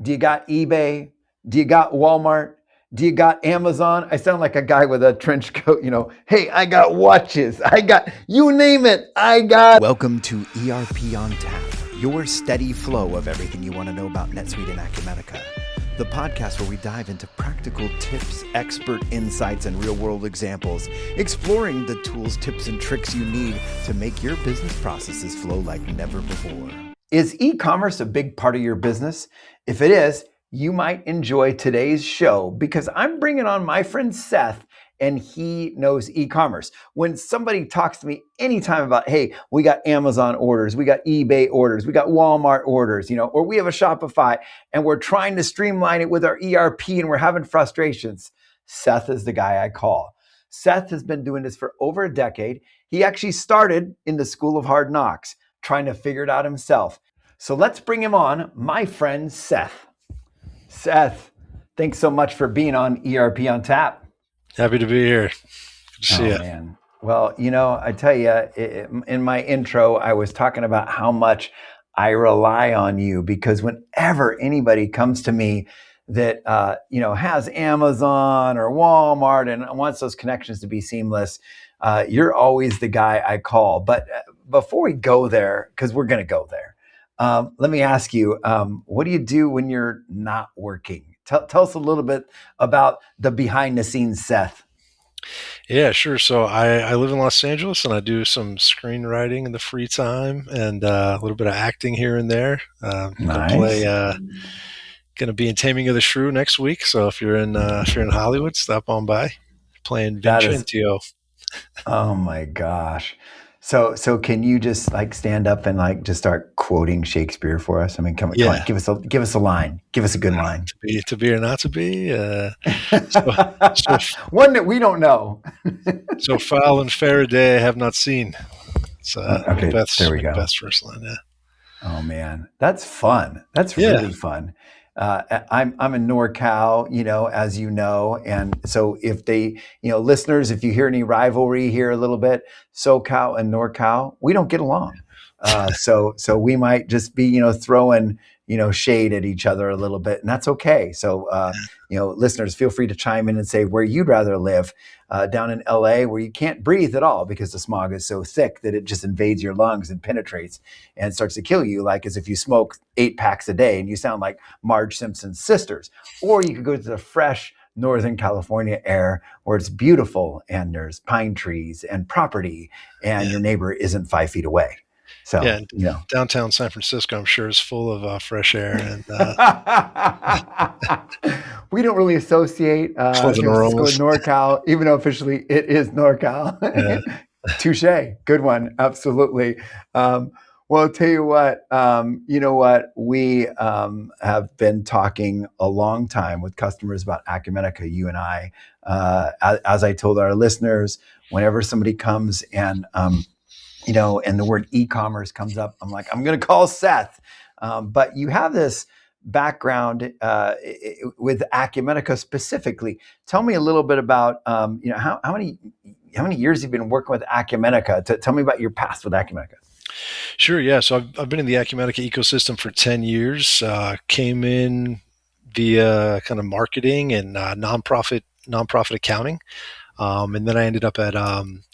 Do you got eBay? Do you got Walmart? Do you got Amazon? I sound like a guy with a trench coat, Hey, I got watches. I got, you name it. I got. Welcome to ERP on Tap, your steady flow of everything you want to know about NetSuite and Acumatica. The podcast where we dive into practical tips, expert insights, and real-world examples, exploring the tools, tips, and tricks you need to make your business processes flow like never before. Is e-commerce a big part of your business? If it is, you might enjoy today's show because I'm bringing on my friend Seth, and he knows e-commerce. When somebody talks to me anytime about, hey, we got Amazon orders, we got eBay orders, we got Walmart orders, or we have a Shopify and we're trying to streamline it with our ERP and we're having frustrations, Seth is the guy I call. Seth has been doing this for over a decade. He actually started in the School of Hard Knocks, trying to figure it out himself. So let's bring him on, my friend Seth. Seth, thanks so much for being on ERP on Tap. Happy to be here. Good to see you. Man. Well, I tell you, in my intro, I was talking about how much I rely on you because whenever anybody comes to me that, has Amazon or Walmart and wants those connections to be seamless, you're always the guy I call. But before we go there, because we're going to go there, let me ask you, what do you do when you're not working? Tell us a little bit about the behind the scenes Seth. Yeah, sure. So I live in Los Angeles and I do some screenwriting in the free time and a little bit of acting here and there. Nice. Going to be in Taming of the Shrew next week. So if you're in Hollywood, stop on by. Playing Vincentio. Oh my gosh. So can you just stand up and just start quoting Shakespeare for us? I mean, come on, give us a line. Give us a good line. To be or not to be. One that we don't know. So foul and fair a day I have not seen. It's okay, there we go. Best first line, yeah. Oh man, that's fun. That's really fun. I'm in NorCal, as you know, and so if they, listeners, if you hear any rivalry here a little bit, SoCal and NorCal, we don't get along. So we might just be, throwing, shade at each other a little bit, and that's okay. So, listeners, feel free to chime in and say where you'd rather live. Down in LA where you can't breathe at all because the smog is so thick that it just invades your lungs and penetrates and starts to kill you, like as if you smoke 8 packs a day and you sound like Marge Simpson's sisters. Or you could go to the fresh Northern California air where it's beautiful and there's pine trees and property and your neighbor isn't 5 feet away. So, downtown San Francisco, I'm sure, is full of fresh air. And we don't really associate San Francisco with NorCal, even though officially it is NorCal. Yeah. Touche. Good one. Absolutely. Well, I'll tell you what, we have been talking a long time with customers about Acumatica, you and I. As I told our listeners, whenever somebody comes and and the word e-commerce comes up, I'm like, I'm going to call Seth. But you have this background with Acumatica specifically. Tell me a little bit about, how many years you've been working with Acumatica. Tell me about your past with Acumatica. Sure. Yeah. So I've been in the Acumatica ecosystem for 10 years. Came in via kind of marketing and nonprofit accounting. And then I ended up at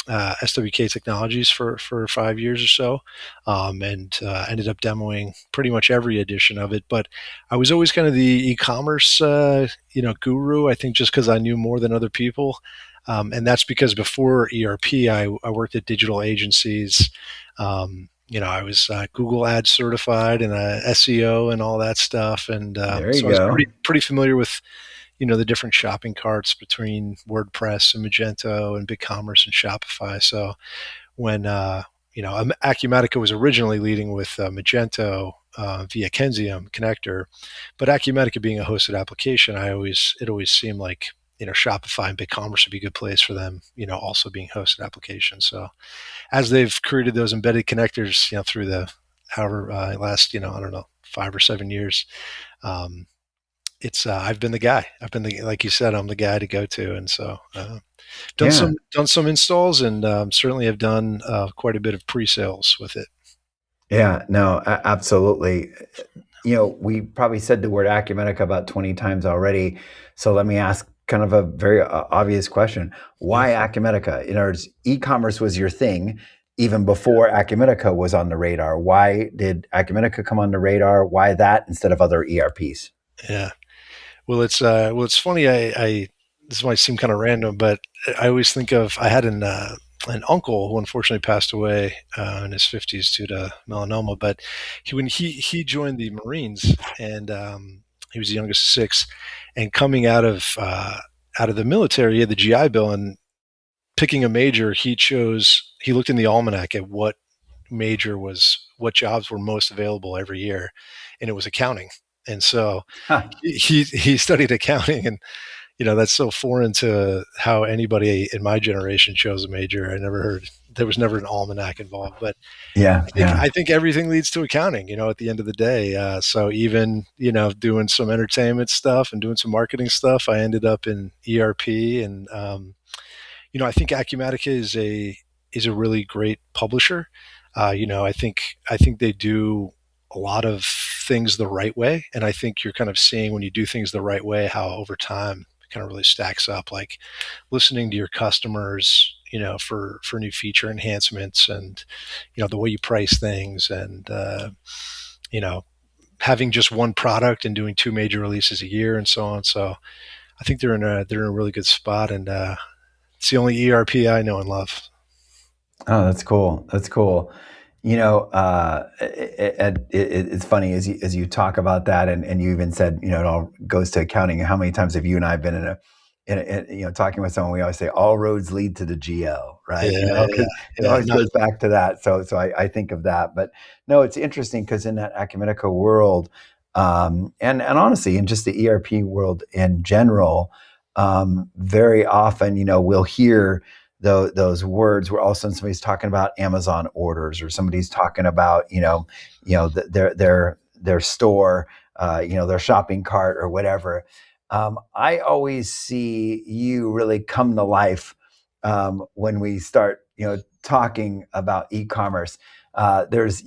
SWK Technologies for 5 years or so, and ended up demoing pretty much every edition of it. But I was always kind of the e-commerce, guru, I think, just because I knew more than other people. And that's because before ERP, I worked at digital agencies. I was Google Ads certified and SEO and all that stuff. And so I was pretty familiar with the different shopping carts between WordPress and Magento and BigCommerce and Shopify. So when, Acumatica was originally leading with Magento via Kenzium connector, but Acumatica being a hosted application, it always seemed like, Shopify and BigCommerce would be a good place for them, also being hosted applications. So as they've created those embedded connectors, through the last, 5 or 7 years, I've been the guy. Like you said, I'm the guy to go to, and so done some installs, and certainly have done quite a bit of pre-sales with it. Yeah, no, absolutely. we probably said the word Acumatica about 20 times already. So let me ask kind of a very obvious question. Yeah. Why Acumatica? In other words, e-commerce was your thing even before Acumatica was on the radar. Why did Acumatica come on the radar? Why that instead of other ERPs? Yeah. Well, it's funny. I this might seem kind of random, but I always think of I had an uncle who unfortunately passed away in his 50s due to melanoma. But when he joined the Marines, and he was the youngest of six, and coming out of the military, he had the GI Bill, and picking a major, he looked in the almanac at what jobs were most available every year, and it was accounting. And so Huh. he studied accounting, and that's so foreign to how anybody in my generation chose a major. There was never an almanac involved, but Yeah, yeah. I think everything leads to accounting, at the end of the day. So even, doing some entertainment stuff and doing some marketing stuff, I ended up in ERP. And I think Acumatica is a really great publisher. I think they do a lot of things the right way, and I think you're kind of seeing when you do things the right way how over time it kind of really stacks up. Like listening to your customers, for new feature enhancements, and the way you price things, and you know having just one product and doing two major releases a year and so on. So I think they're in a really good spot, and it's the only ERP I know and love. Oh, that's cool. That's cool. It's funny as you talk about that, and you even said, it all goes to accounting. How many times have you and I been talking with someone? We always say all roads lead to the GL, right? Yeah, yeah, Because it yeah. always Not, goes back to that. So I think of that. But no, it's interesting because in that Acumatica world, and honestly, in just the ERP world in general, very often, we'll hear those words where all of a sudden somebody's talking about Amazon orders, or somebody's talking about their store, their shopping cart or whatever. I always see you really come to life when we start talking about e-commerce. There's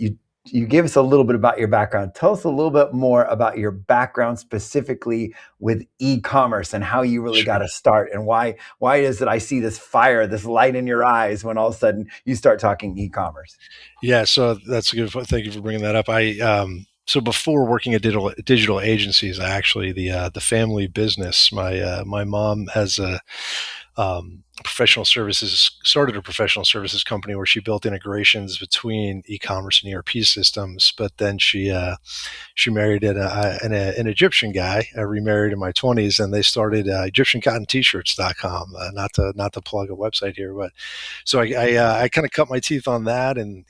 you gave us a little bit about your background. Tell us a little bit more about your background specifically with e-commerce and how you really got sure. to start, and why is it I see this fire, this light in your eyes when all of a sudden you start talking e-commerce? Yeah, so that's a good. Thank you for bringing that up. So before working at digital agencies, I actually the family business. My mom has a professional services started a professional services company where she built integrations between e-commerce and ERP systems. But then she married an Egyptian guy. I remarried in my 20s, and they started EgyptianCottonT-shirts.com. Not to plug a website here, but so I kind of cut my teeth on that, and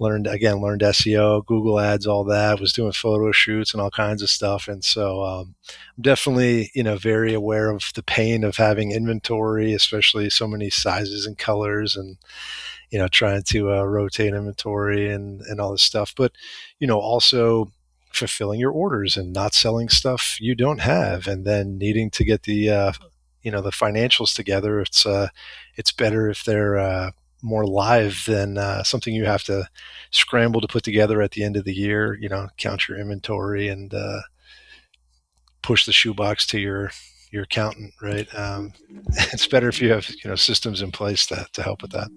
learned SEO, Google Ads, all that. Was doing photo shoots and all kinds of stuff, and so I'm definitely very aware of the pain of having inventory, especially so many sizes and colors, and trying to rotate inventory and all this stuff. But also fulfilling your orders and not selling stuff you don't have, and then needing to get the financials together. It's better if they're more live than something you have to scramble to put together at the end of the year. Count your inventory and push the shoebox to your accountant, right? It's better if you have systems in place to help with that.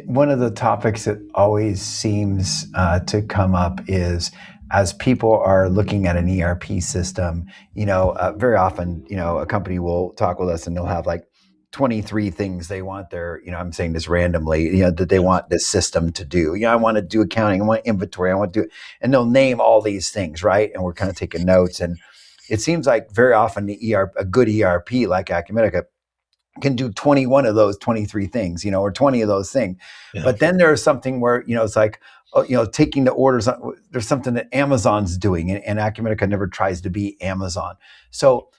One of the topics that always seems to come up is as people are looking at an ERP system, very often, a company will talk with us and they'll have like 23 things they want I'm saying this randomly, that they want this system to do. I want to do accounting, I want inventory, I want to do, and they'll name all these things, right? And we're kind of taking notes. And it seems like very often a good ERP like Acumatica can do 21 of those 23 things, or 20 of those things. Yeah, But then there's something where, it's like, taking the orders. There's something that Amazon's doing, and Acumatica never tries to be Amazon. So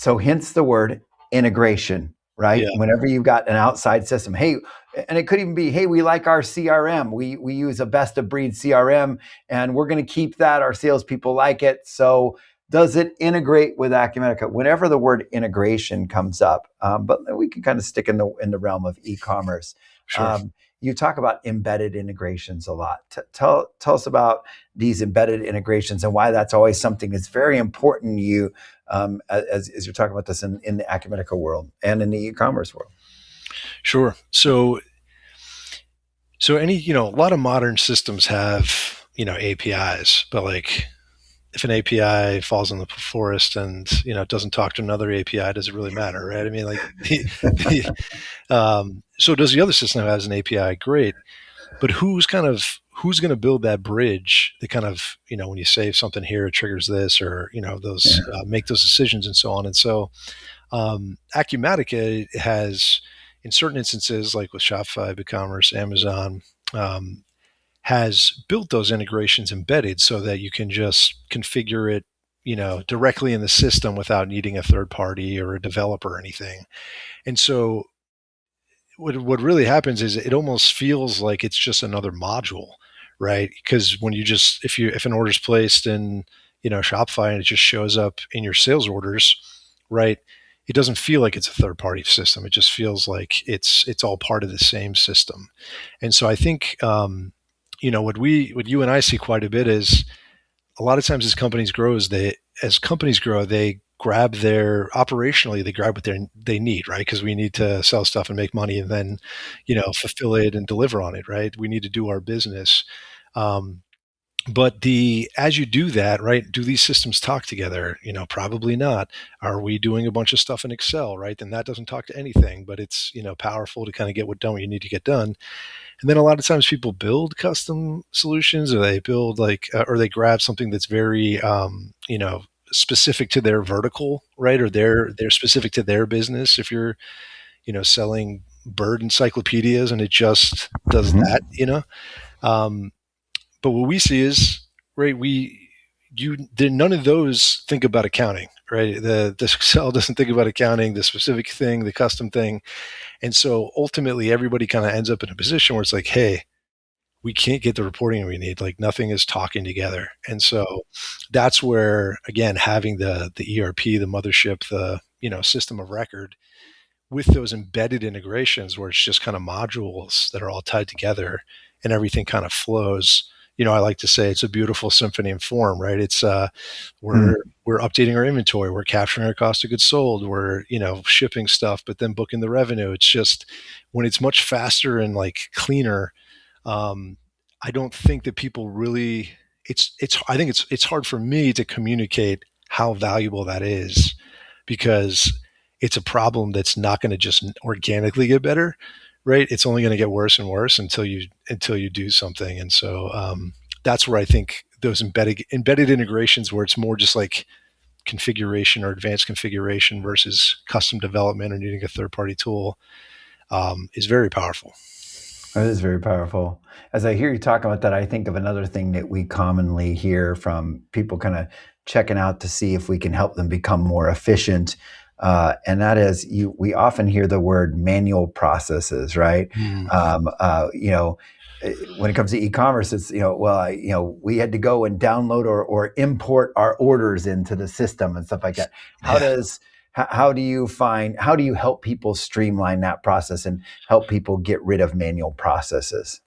hence the word integration, right? yeah, Whenever you've got an outside system, hey, and it could even be, hey, we like our CRM. We use a best of breed CRM, and we're going to keep that. Our salespeople like it. So does it integrate with Acumatica? Whenever the word integration comes up, but we can kind of stick in the realm of e-commerce. sure. you talk about embedded integrations a lot. Tell us about these embedded integrations and why that's always something that's very important to you as you're talking about this in the Acumatica world and in the e-commerce world. Sure. So a lot of modern systems have, APIs, but like if an API falls in the forest and, it doesn't talk to another API, does it really matter, right? I mean, like so does the other system have an API? Great. But who's going to build that bridge that kind of, when you save something here, it triggers this, or, make those decisions and so on. And so Acumatica has, in certain instances, like with Shopify, Ecommerce, Amazon, has built those integrations embedded so that you can just configure it, directly in the system without needing a third party or a developer or anything. And so what really happens is it almost feels like it's just another module, right? Because when if an order's placed in, Shopify and it just shows up in your sales orders, right? It doesn't feel like it's a third party system. It just feels like it's all part of the same system. And so I think, what you and I see quite a bit is a lot of times as companies grow, they grab they grab what they need, right? Because we need to sell stuff and make money and then, fulfill it and deliver on it, right? We need to do our business. But as you do that, right, do these systems talk together? Probably not. Are we doing a bunch of stuff in Excel, right? Then that doesn't talk to anything, but it's, powerful to kind of get what you need to get done. And then a lot of times people build custom solutions, or they build or they grab something that's very, specific to their vertical, right? Or they're specific to their business. If you're, selling bird encyclopedias and it just does that, but what we see is, right, none of those think about accounting, right? The Excel doesn't think about accounting, the specific thing, the custom thing. And so ultimately everybody kind of ends up in a position where it's like, hey, we can't get the reporting we need. Like nothing is talking together. And so that's where, again, having the ERP, the mothership, the, system of record with those embedded integrations where it's just kind of modules that are all tied together and everything kind of flows. I like to say it's a beautiful symphony in form, right? It's we're updating our inventory, we're capturing our cost of goods sold, we're shipping stuff, but then booking the revenue. It's just when it's much faster and like cleaner. I don't think that people really. I think it's hard for me to communicate how valuable that is, because it's a problem that's not going to just organically get better. Right, it's only going to get worse and worse until you do something, and so that's where I think those embedded integrations, where it's more just like configuration or advanced configuration versus custom development or needing a third party tool, is very powerful. It is very powerful. As I hear you talk about that, I think of another thing that we commonly hear from people kind of checking out to see if we can help them become more efficient. And that is, we often hear the word manual processes, right? When it comes to e-commerce, it's, we had to go and download or import our orders into the system and stuff like that. How do you help people streamline that process and help people get rid of manual processes?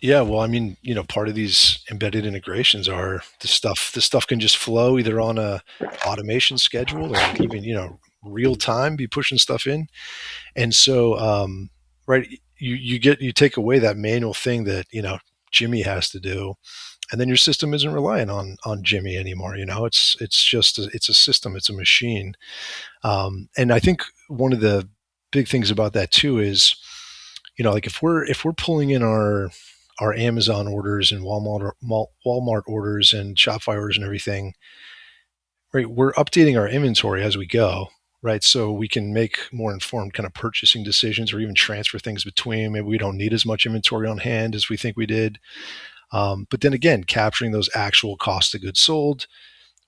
Yeah, well, I mean, part of these embedded integrations are the stuff can just flow either on a automation schedule or even, real time, be pushing stuff in. And so, right, you take away that manual thing that, Jimmy has to do, and then your system isn't relying on Jimmy anymore. It's a system, it's a machine. And I think one of the big things about that too is, like if we're pulling in our Amazon orders and Walmart orders and Shopify orders and everything, right, we're updating our inventory as we go, right? So we can make more informed kind of purchasing decisions or even transfer things between. Maybe we don't need as much inventory on hand as we think we did. But then again, capturing those actual cost of goods sold,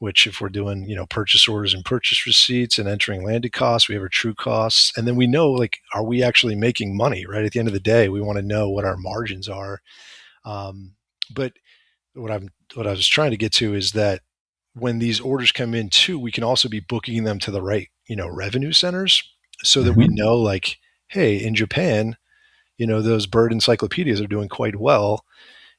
which if we're doing, purchase orders and purchase receipts and entering landed costs, we have our true costs. And then we know, like, are we actually making money, right? At the end of the day, we want to know what our margins are. But what I was trying to get to is that when these orders come in too, we can also be booking them to the right, revenue centers so that we know, like, hey, in Japan, those bird encyclopedias are doing quite well.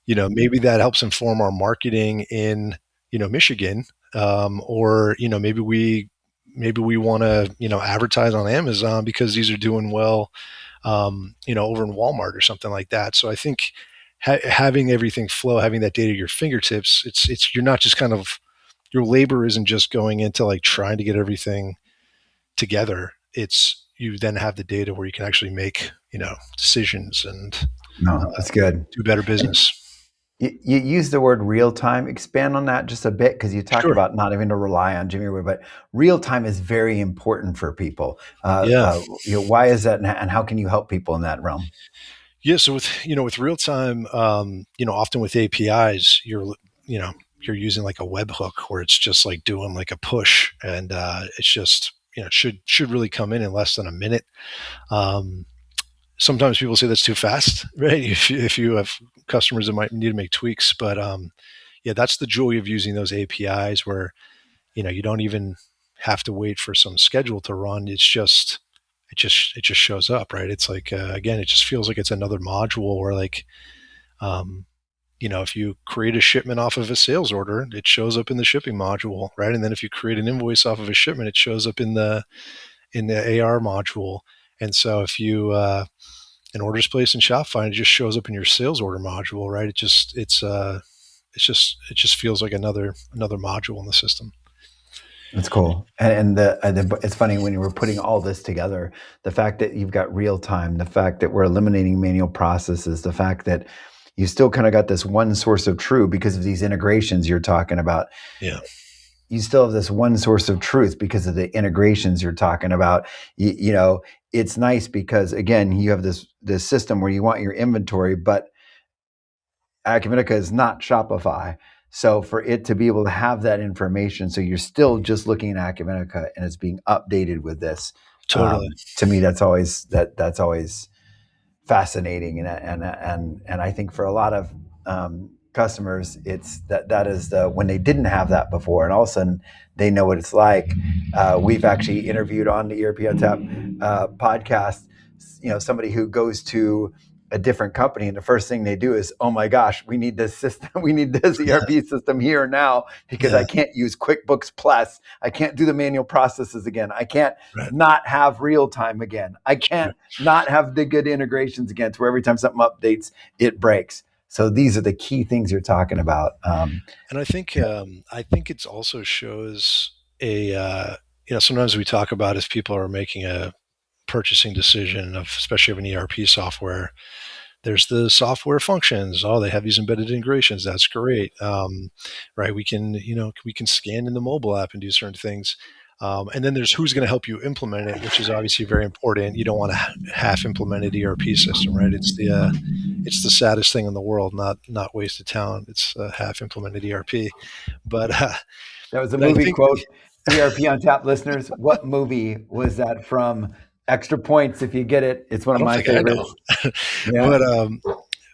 Maybe that helps inform our marketing in, Michigan, or maybe we want to, advertise on Amazon because these are doing well, over in Walmart or something like that. So I think having everything flow, having that data at your fingertips, you're not just kind of, your labor isn't just going into like trying to get everything together. It's, you then have the data where you can actually make, decisions and No, that's good. do better business. You use the word real time. Expand on that just a bit, because you talked Sure. about not having to rely on Jimmy Ware, but real time is very important for people. Yeah. Why is that, and how can you help people in that realm? Yeah. So with real time, often with APIs, you're using like a webhook where it's just like doing like a push, and it's just, it should really come in less than a minute. Sometimes people say that's too fast, right? If you have customers that might need to make tweaks, but yeah, that's the joy of using those APIs where, you don't even have to wait for some schedule to run. It just shows up, right? It's like, again, it just feels like it's another module where like, um, if you create a shipment off of a sales order, it shows up in the shipping module, right? And then if you create an invoice off of a shipment, it shows up in the AR module. And so if you an order's placed in Shopify, it just shows up in your sales order module, right? It just feels like another module in the system. That's cool. It's funny when you were putting all this together, the fact that you've got real time, the fact that we're eliminating manual processes, the fact that you still kind of got this one source of truth because of these integrations you're talking about. Yeah. You still have this one source of truth because of the integrations you're talking about. It's nice because, again, you have this system where you want your inventory, but Acumatica is not Shopify. So for it to be able to have that information, so you're still just looking at Acumatica and it's being updated with this. Totally. To me, that's always fascinating, and I think for a lot of customers, it's that is when they didn't have that before, and all of a sudden they know what it's like. We've actually interviewed on the ERP on Tap podcast, somebody who goes to a different company, and the first thing they do is, oh my gosh, we need this system, we need this ERP system here now, because I can't use QuickBooks Plus, I can't do the manual processes again, I can't not have real time again, I can't not have the good integrations again, to where every time something updates, it breaks. So these are the key things you're talking about. And I think it also shows sometimes we talk about if people are making a purchasing decision of, especially of an ERP software, there's the software functions. Oh, they have these embedded integrations. That's great. Right. We can scan in the mobile app and do certain things. And then there's who's going to help you implement it, which is obviously very important. You don't want a half implemented ERP system, right? It's the saddest thing in the world, not wasted talent. It's a half implemented ERP. But that was a movie quote. ERP on Tap listeners, what movie was that from? Extra points if you get it. It's one of my favorites. Yeah.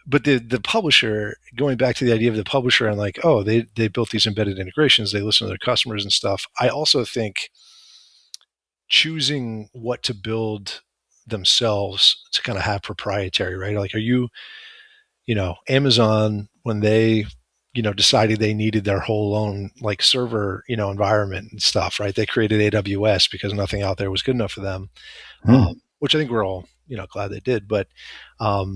But the publisher, going back to the idea of the publisher and like, oh, they built these embedded integrations, they listen to their customers and stuff. I also think choosing what to build themselves to kind of have proprietary, right? Like, are you Amazon, when they decided they needed their whole own like server environment and stuff, right? They created AWS because nothing out there was good enough for them. Which I think we're all, glad they did. But, are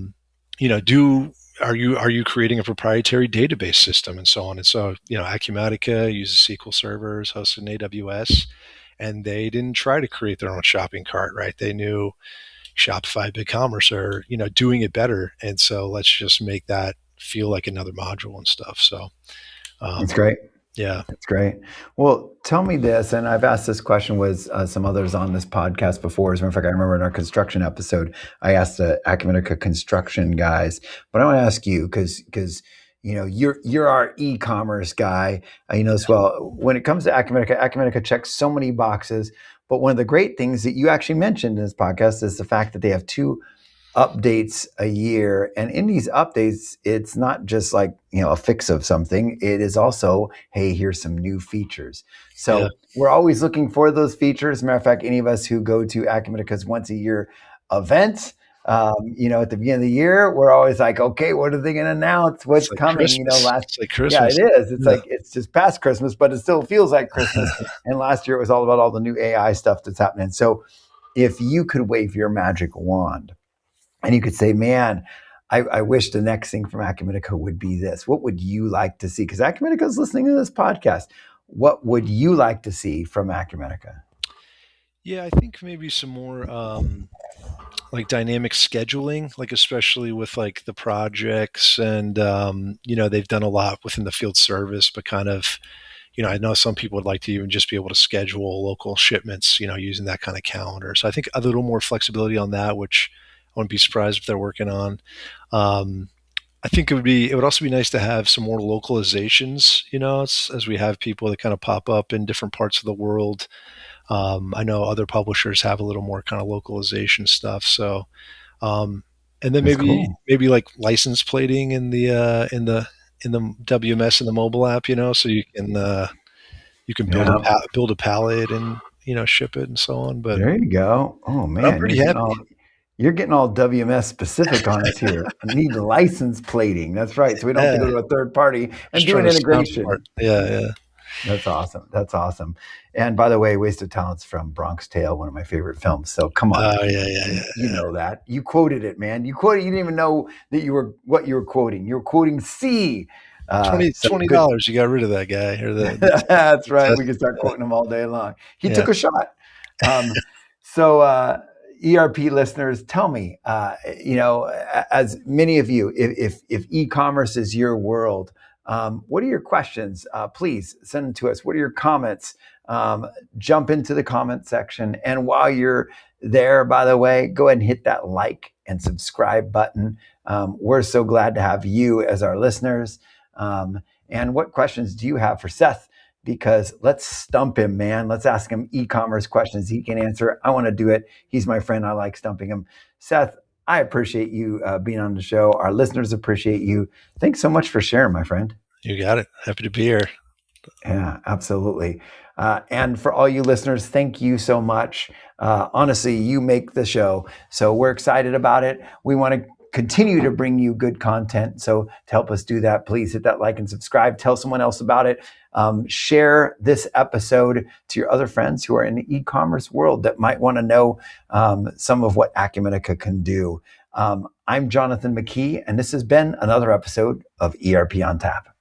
you creating a proprietary database system and so on? And so, Acumatica uses SQL servers hosted in AWS, and they didn't try to create their own shopping cart, right? They knew Shopify, BigCommerce are, doing it better. And so let's just make that feel like another module and stuff. So that's great. Yeah. That's great. Well, tell me this, and I've asked this question with some others on this podcast before. As a matter of fact, I remember in our construction episode, I asked the Acumatica construction guys, but I want to ask you, because you're our e-commerce guy. You know as well. When it comes to Acumatica checks so many boxes. But one of the great things that you actually mentioned in this podcast is the fact that they have 2 updates a year. And in these updates, it's not just like, a fix of something. It is also, hey, here's some new features. So we're always looking for those features. As a matter of fact, any of us who go to Acumatica's once a year event, At the beginning of the year, we're always like, okay, what are they going to announce? What's It's like coming? Christmas. It's like Yeah, it Christmas. is. It's Yeah. like, it's just past Christmas, but it still feels like Christmas. And last year it was all about all the new AI stuff that's happening. So if you could wave your magic wand and you could say, man, I wish the next thing from Acumatica would be this. What would you like to see? Because Acumatica is listening to this podcast. What would you like to see from Acumatica? Yeah, I think maybe some more like dynamic scheduling, like especially with like the projects and they've done a lot within the field service, but kind of, I know some people would like to even just be able to schedule local shipments, using that kind of calendar. So I think a little more flexibility on that, which I wouldn't be surprised if they're working on. Um, I think it would also be nice to have some more localizations, as we have people that kind of pop up in different parts of the world. I know other publishers have a little more kind of localization stuff. So, and then That's maybe cool. maybe like license plating in the WMS and the mobile app, so you can Yeah. build a pallet and ship it and so on. But There you go. Oh I'm man, pretty happy. you're getting all WMS specific on us here. I need license plating. That's right. So we don't have to Yeah, go to a third party and just do trying an to sound smart. integration. Yeah, yeah. That's awesome. That's awesome. And by the way, Wasted Talent's from Bronx Tale, one of my favorite films. So come on. Oh, yeah, yeah, yeah. You know that. You quoted it, man. You quoted, you didn't even know that what you were quoting. You were quoting C. So $20, good. you got rid of that guy or That's right. test. We can start quoting him all day long. He Yeah. took a shot. So ERP listeners, tell me, as many of you, if e-commerce is your world, what are your questions? Please send them to us. What are your comments? Jump into the comment section. And while you're there, by the way, go ahead and hit that like and subscribe button. We're so glad to have you as our listeners. And what questions do you have for Seth? Because let's stump him, man. Let's ask him e-commerce questions he can answer. I want to do it. He's my friend. I like stumping him. Seth, I appreciate you being on the show. Our listeners appreciate you. Thanks so much for sharing, my friend. You got it. Happy to be here. Yeah, absolutely. And for all you listeners, thank you so much. Honestly, you make the show. So we're excited about it. We want to continue to bring you good content. So to help us do that, please hit that like and subscribe. Tell someone else about it. Share this episode to your other friends who are in the e-commerce world that might want to know some of what Acumatica can do. I'm Jonathan McKee, and this has been another episode of ERP on Tap.